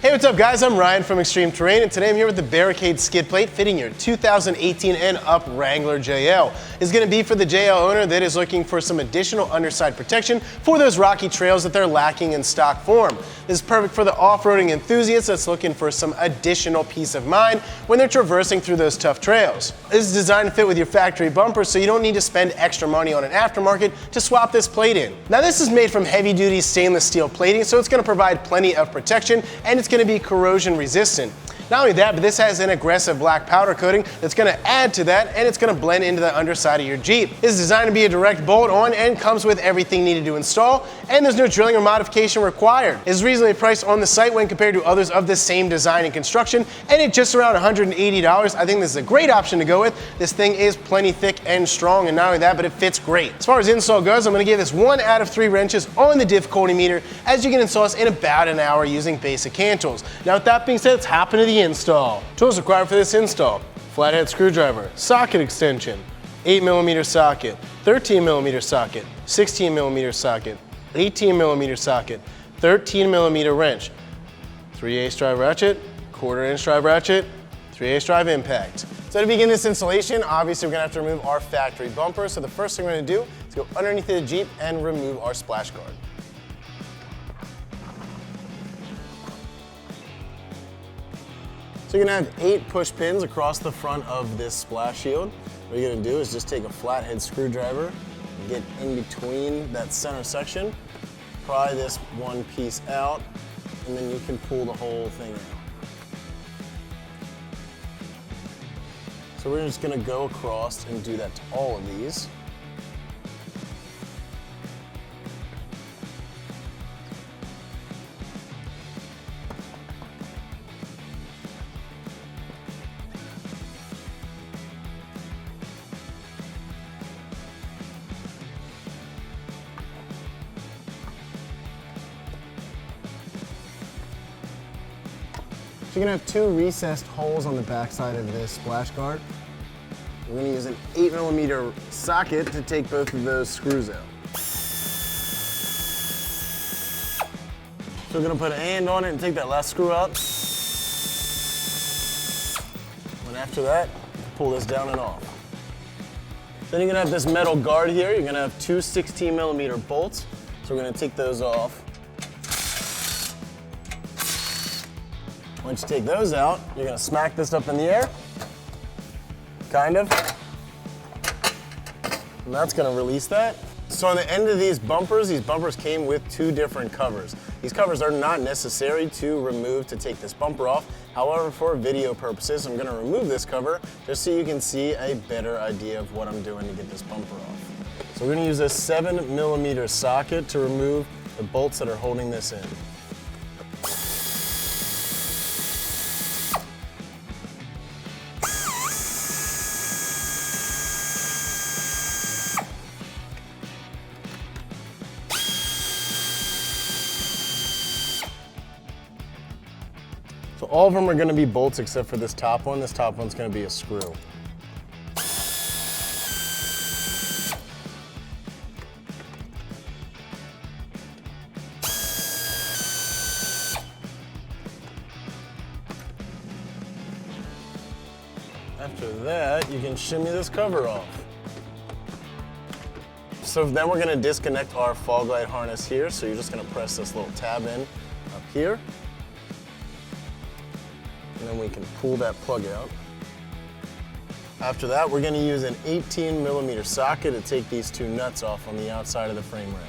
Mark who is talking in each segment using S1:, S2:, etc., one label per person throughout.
S1: Hey, what's up guys? I'm Ryan from ExtremeTerrain, and today I'm here with the Barricade skid plate fitting your 2018 and up Wrangler JL. It's going to be for the JL owner that is looking for some additional underside protection for those rocky trails that they're lacking in stock form. This is perfect for the off-roading enthusiast that's looking for some additional peace of mind when they're traversing through those tough trails. This is designed to fit with your factory bumper, so you don't need to spend extra money on an aftermarket to swap this plate in. Now this is made from heavy-duty stainless steel plating, so it's going to provide plenty of protection, and it's going to be corrosion resistant. Not only that, but this has an aggressive black powder coating that's going to add to that, and it's going to blend into the underside of your Jeep. This is designed to be a direct bolt on and comes with everything needed to install, and there's no drilling or modification required. It's reasonably priced on the site when compared to others of the same design and construction, and at just around $180, I think this is a great option to go with. This thing is plenty thick and strong, and not only that, but it fits great. As far as install goes, I'm going to give this 1 out of 3 wrenches on the difficulty meter, as you can install this in about an hour using basic hand tools. Now with that being said, let's hop into the install. Tools required for this install: flathead screwdriver, socket extension, 8mm socket, 13mm socket, 16mm socket, 18mm socket, 13mm wrench, 3/8 drive ratchet, 1/4 inch drive ratchet, 3/8 drive impact. So to begin this installation, obviously we're going to have to remove our factory bumper. So the first thing we're going to do is go underneath the Jeep and remove our splash guard. So you're going to have 8 push pins across the front of this splash shield. What you're going to do is just take a flathead screwdriver, get in between that center section, pry this one piece out, and then you can pull the whole thing out. So we're just going to go across and do that to all of these. So you're going to have 2 recessed holes on the backside of this splash guard. We're going to use an 8mm socket to take both of those screws out. So we're going to put a hand on it and take that last screw out. And after that, pull this down and off. Then you're going to have this metal guard here. You're going to have 2 16mm bolts. So we're going to take those off. Once you take those out, you're going to smack this up in the air, kind of, and that's going to release that. So on the end of these bumpers came with 2 different covers. These covers are not necessary to remove to take this bumper off. However, for video purposes, I'm going to remove this cover just so you can see a better idea of what I'm doing to get this bumper off. So we're going to use a 7mm socket to remove the bolts that are holding this in. So all of them are going to be bolts except for this top one. This top one's going to be a screw. After that, you can shimmy this cover off. So then we're going to disconnect our fog light harness here. So you're just going to press this little tab in up here. And then we can pull that plug out. After that, we're going to use an 18mm socket to take these 2 nuts off on the outside of the frame rail.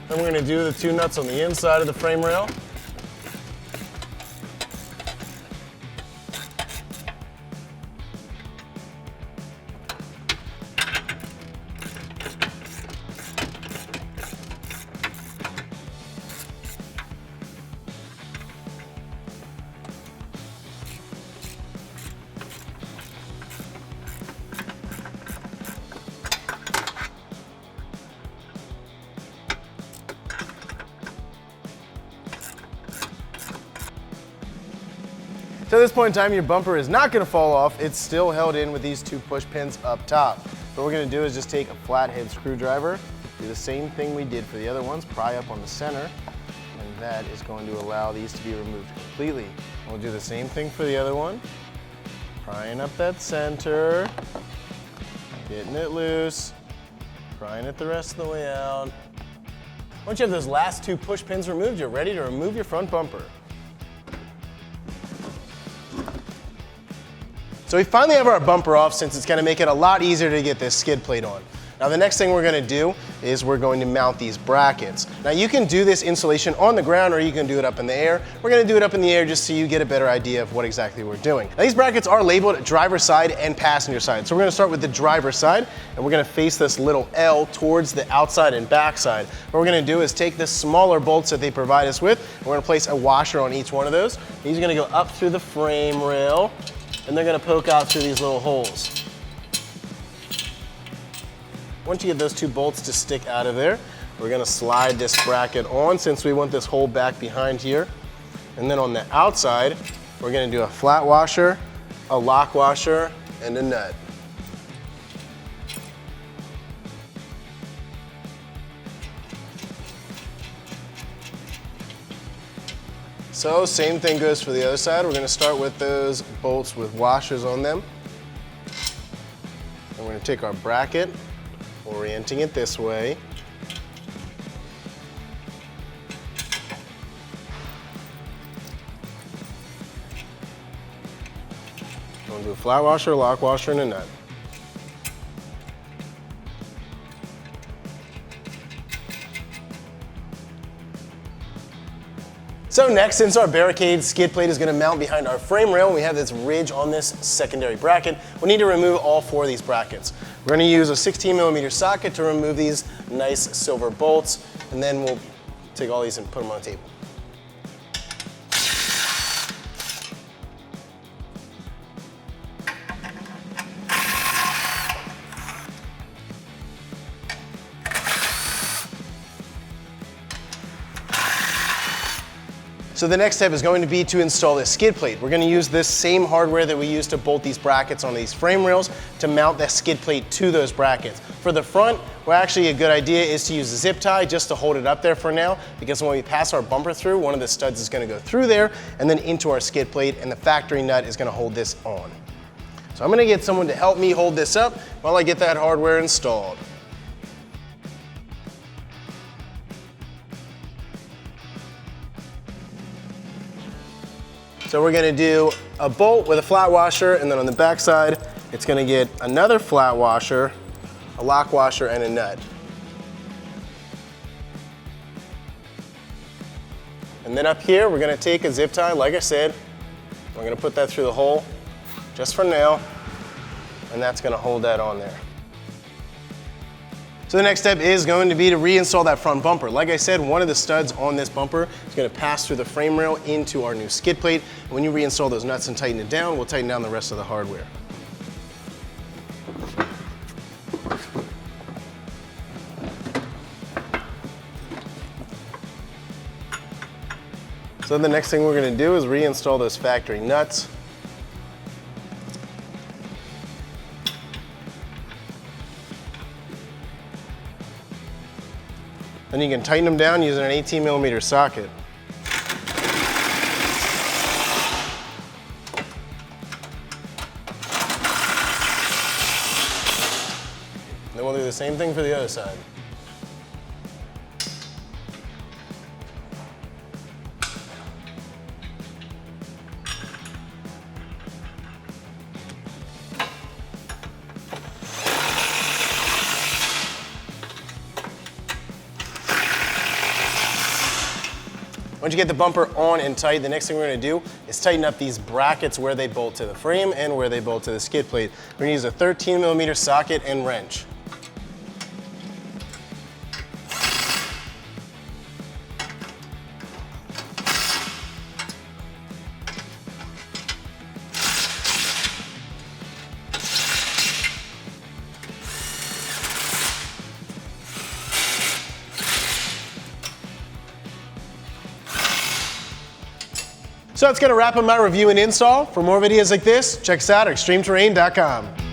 S1: Then we're going to do the 2 nuts on the inside of the frame rail. this point in time, your bumper is not gonna fall off. It's still held in with these 2 push pins up top. What we're gonna do is just take a flathead screwdriver, do the same thing we did for the other ones, pry up on the center, and that is going to allow these to be removed completely. We'll do the same thing for the other one. Prying up that center, getting it loose, prying it the rest of the way out. Once you have those last 2 push pins removed, you're ready to remove your front bumper. So we finally have our bumper off, since it's gonna make it a lot easier to get this skid plate on. Now the next thing we're gonna do is we're going to mount these brackets. Now you can do this installation on the ground, or you can do it up in the air. We're gonna do it up in the air just so you get a better idea of what exactly we're doing. Now these brackets are labeled driver's side and passenger side. So we're gonna start with the driver's side, and we're gonna face this little L towards the outside and back side. What we're gonna do is take the smaller bolts that they provide us with, and we're gonna place a washer on each one of those. These are gonna go up through the frame rail, and they're gonna poke out through these little holes. Once you get those 2 bolts to stick out of there, we're gonna slide this bracket on, since we want this hole back behind here. And then on the outside, we're gonna do a flat washer, a lock washer, and a nut. So same thing goes for the other side. We're gonna start with those bolts with washers on them. And we're gonna take our bracket, orienting it this way. We'll do a flat washer, lock washer, and a nut. So next, since our Barricade skid plate is gonna mount behind our frame rail, and we have this ridge on this secondary bracket, we need to remove all 4 of these brackets. We're gonna use a 16mm socket to remove these nice silver bolts, and then we'll take all these and put them on the table. So the next step is going to be to install this skid plate. We're gonna use this same hardware that we used to bolt these brackets on these frame rails to mount that skid plate to those brackets. For the front, well, actually a good idea is to use a zip tie just to hold it up there for now, because when we pass our bumper through, one of the studs is gonna go through there and then into our skid plate, and the factory nut is gonna hold this on. So I'm gonna get someone to help me hold this up while I get that hardware installed. So we're gonna do a bolt with a flat washer, and then on the back side, it's gonna get another flat washer, a lock washer, and a nut. And then up here, we're gonna take a zip tie, like I said, we're gonna put that through the hole, just for now, and that's gonna hold that on there. So the next step is going to be to reinstall that front bumper. Like I said, one of the studs on this bumper is going to pass through the frame rail into our new skid plate. When you reinstall those nuts and tighten it down, we'll tighten down the rest of the hardware. So the next thing we're going to do is reinstall those factory nuts. Then you can tighten them down using an 18mm socket. Then we'll do the same thing for the other side. Once you get the bumper on and tight, the next thing we're gonna do is tighten up these brackets where they bolt to the frame and where they bolt to the skid plate. We're gonna use a 13mm socket and wrench. So that's going to wrap up my review and install. For more videos like this, check us out at ExtremeTerrain.com.